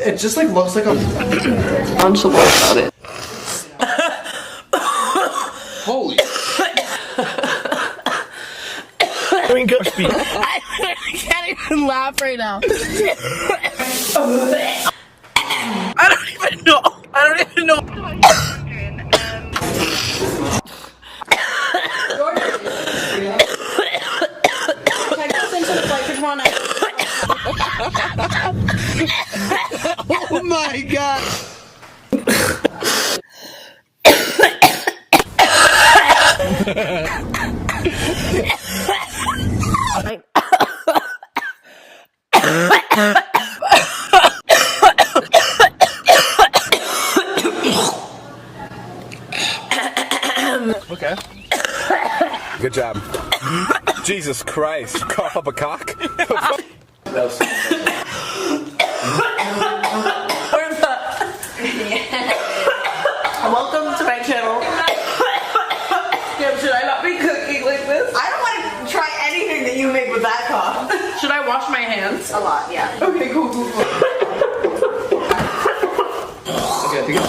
It just like looks like a unsure about it. Holy. I can't even laugh right now. I don't even know. Oh my god. Okay. Good job. Jesus Christ. Cough up a cock? Welcome to my channel. Should I not be cooking like this? I don't want to try anything that you make with that cough. Should I wash my hands? A lot, yeah. Okay, cool. Okay, I think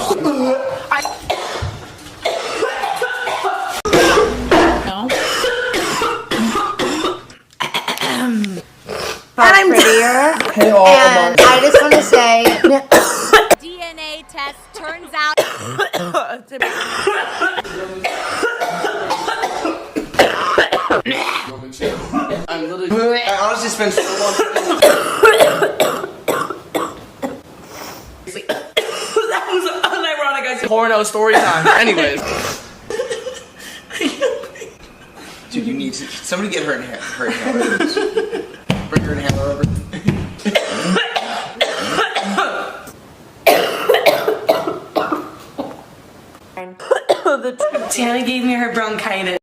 I'm prettier. Hey, all And I just want to say, DNA test turns out. I'm literally. I honestly spent so long. That was unironic. I said Porno story time. Anyways. Dude, you need to. Somebody get her inhaler. Bring her inhaler over. Tana gave me her bronchitis.